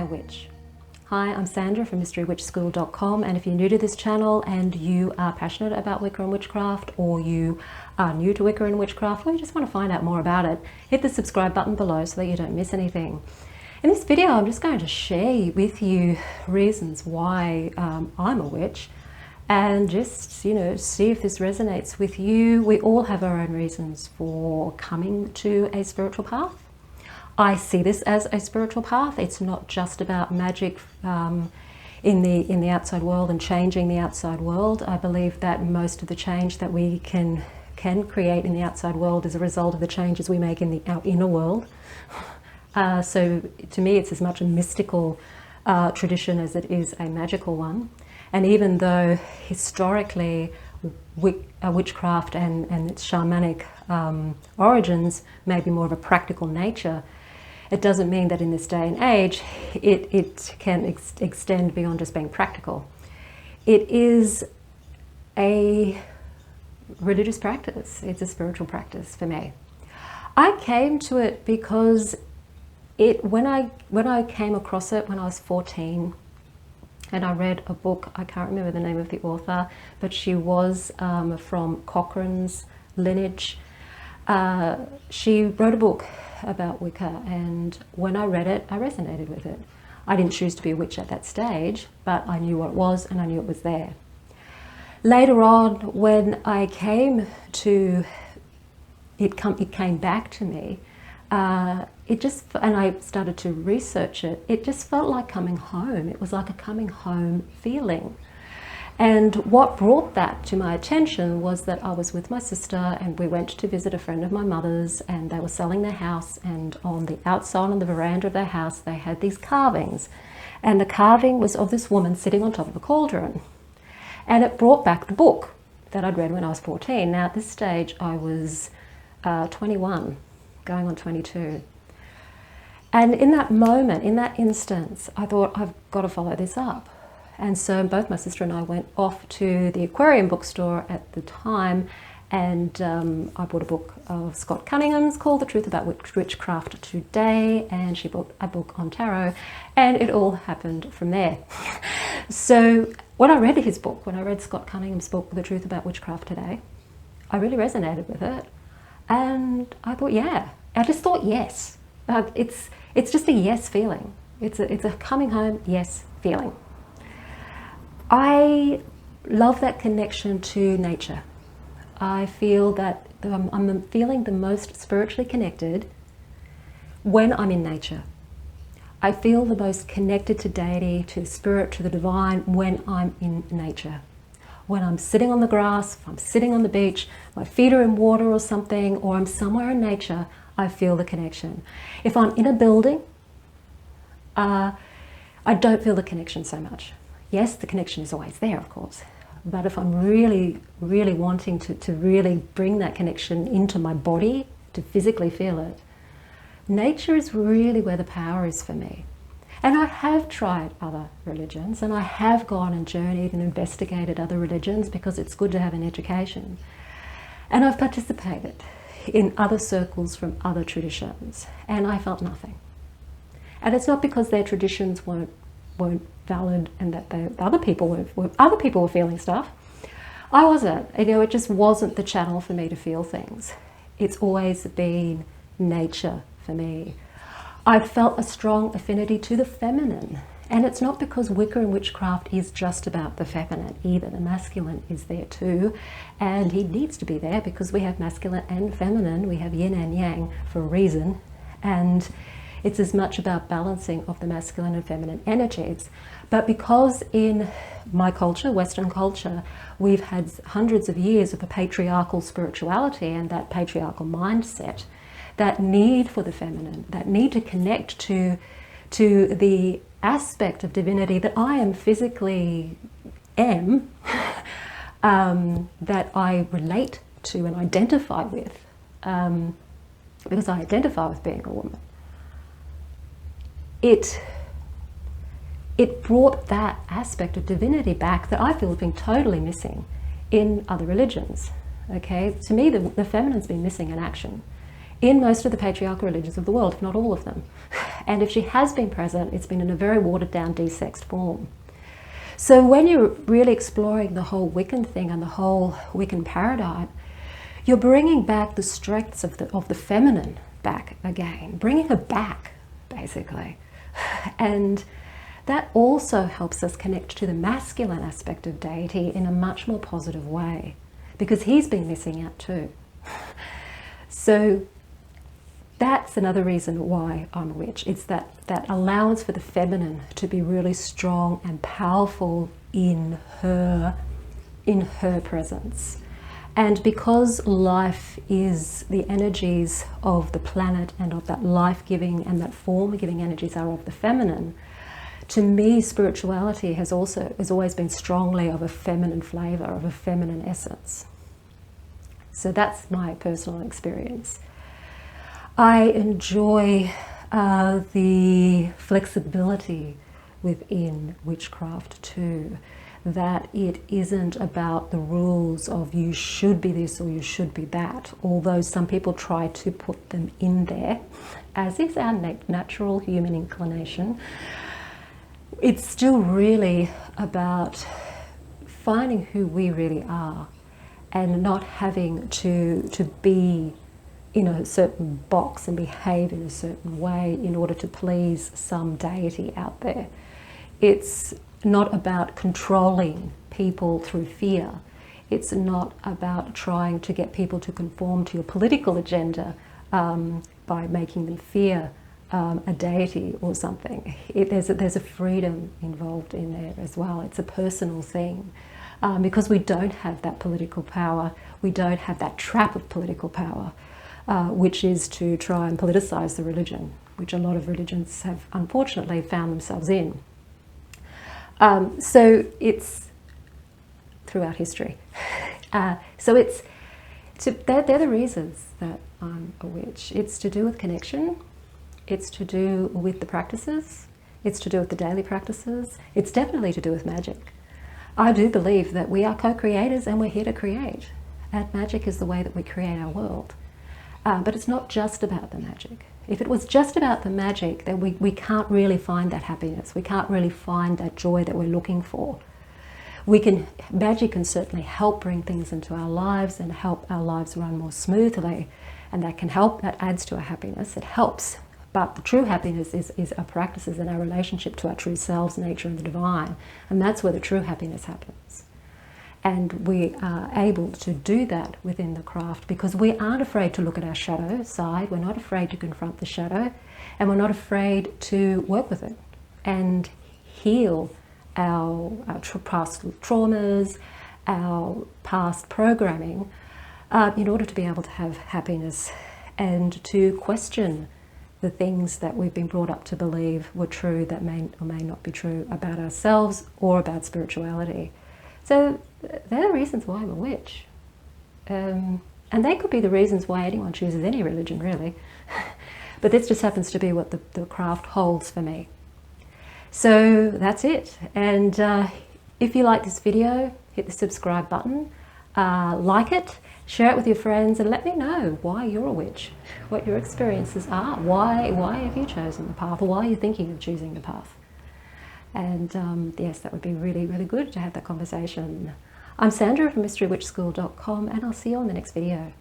witch? Hi, I'm Sandra from mysterywitchschool.com, and if you're new to this channel and you are passionate about Wicca and witchcraft, or you are new to Wicca and witchcraft, or you just want to find out more about it, hit the subscribe button below so that you don't miss anything. In this video, I'm just going to share with you reasons why I'm a witch, and just, see if this resonates with you. We all have our own reasons for coming to a spiritual path. I see this as a spiritual path. It's not just about magic in the outside world and changing the outside world. I believe that most of the change that we can create in the outside world is a result of the changes we make in our inner world. So to me, it's as much a mystical tradition as it is a magical one. And even though historically witchcraft and its shamanic origins may be more of a practical nature, it doesn't mean that in this day and age it can extend beyond just being practical. It is a religious practice. It's a spiritual practice for me. I came to it because when I came across it when I was 14, and I read a book. I can't remember the name of the author, but she was from Cochrane's lineage. She wrote a book about Wicca, and when I read it, I resonated with it. I didn't choose to be a witch at that stage, but I knew what it was and I knew it was there. Later on, when I came to it came back to me. And I started to research it. It just felt like coming home. It was like a coming home feeling. And what brought that to my attention was that I was with my sister and we went to visit a friend of my mother's, and they were selling their house, and on the outside, on the veranda of their house, they had these carvings. And the carving was of this woman sitting on top of a cauldron. And it brought back the book that I'd read when I was 14. Now at this stage I was 21, going on 22. And in that moment, in that instance, I thought, I've got to follow this up. And so both my sister and I went off to the aquarium bookstore at the time, and I bought a book of Scott Cunningham's called The Truth About Witchcraft Today, and she bought a book on tarot, and it all happened from there. So when I read his book, when I read Scott Cunningham's book, The Truth About Witchcraft Today, I really resonated with it. And I thought, yeah, I just thought yes. It's just a yes feeling. It's a coming home yes feeling. I love that connection to nature. I feel that I'm feeling the most spiritually connected when I'm in nature. I feel the most connected to deity, to spirit, to the divine when I'm in nature. When I'm sitting on the grass, if I'm sitting on the beach, my feet are in water or something, or I'm somewhere in nature, I feel the connection. If I'm in a building, I don't feel the connection so much. Yes, the connection is always there, of course. But if I'm really, really wanting to really bring that connection into my body, to physically feel it, nature is really where the power is for me. And I have tried other religions, and I have gone and journeyed and investigated other religions because it's good to have an education. And I've participated in other circles from other traditions, and I felt nothing. And it's not because their traditions weren't valid and that other people were feeling stuff. I wasn't. It just wasn't the channel for me to feel things. It's always been nature for me. I've felt a strong affinity to the feminine, and it's not because Wicca and witchcraft is just about the feminine either. The masculine is there too, and he needs to be there because we have masculine and feminine. We have yin and yang for a reason, and it's as much about balancing of the masculine and feminine energies. But because in my culture, Western culture, we've had hundreds of years of a patriarchal spirituality and that patriarchal mindset, that need for the feminine, that need to connect to the aspect of divinity that I am physically that I relate to and identify with, because I identify with being a woman. It brought that aspect of divinity back that I feel has been totally missing in other religions. Okay, to me the feminine's been missing in action in most of the patriarchal religions of the world, if not all of them. And if she has been present, it's been in a very watered down, desexed form. So when you're really exploring the whole Wiccan thing and the whole Wiccan paradigm, you're bringing back the strengths of the feminine back again, bringing her back, basically. And that also helps us connect to the masculine aspect of deity in a much more positive way, because he's been missing out too. So that's another reason why I'm a witch. It's that allowance for the feminine to be really strong and powerful in her presence. And because life is the energies of the planet and of that life-giving and that form-giving energies are of the feminine, to me spirituality has always been strongly of a feminine flavour, of a feminine essence. So that's my personal experience. I enjoy the flexibility within witchcraft too, that it isn't about the rules of you should be this or you should be that, although some people try to put them in there, as is our natural human inclination. It's still really about finding who we really are and not having to be in a certain box and behave in a certain way in order to please some deity out there. It's not about controlling people through fear. It's not about trying to get people to conform to your political agenda by making them fear a deity or something. There's a freedom involved in there as well. It's a personal thing. Because we don't have that political power, we don't have that trap of political power, which is to try and politicize the religion, which a lot of religions have unfortunately found themselves in. So it's throughout history. They're the reasons that I'm a witch. It's to do with connection. It's to do with the practices. It's to do with the daily practices. It's definitely to do with magic. I do believe that we are co-creators and we're here to create. And magic is the way that we create our world. But it's not just about the magic. If it was just about the magic, then we can't really find that happiness. We can't really find that joy that we're looking for. Magic can certainly help bring things into our lives and help our lives run more smoothly. And that can help, that adds to our happiness, it helps. But the true happiness is our practices and our relationship to our true selves, nature and the divine. And that's where the true happiness happens. And we are able to do that within the craft because we aren't afraid to look at our shadow side. We're not afraid to confront the shadow. And we're not afraid to work with it and heal our past traumas, our past programming, in order to be able to have happiness and to question the things that we've been brought up to believe were true that may or may not be true about ourselves or about spirituality. So they're the reasons why I'm a witch. And they could be the reasons why anyone chooses any religion, really. But this just happens to be what the craft holds for me. So that's it. And if you like this video, hit the subscribe button, like it, share it with your friends, and let me know why you're a witch, what your experiences are, why have you chosen the path, or why are you thinking of choosing the path. And yes, that would be really, really good to have that conversation. I'm Sandra from MysteryWitchSchool.com, and I'll see you on the next video.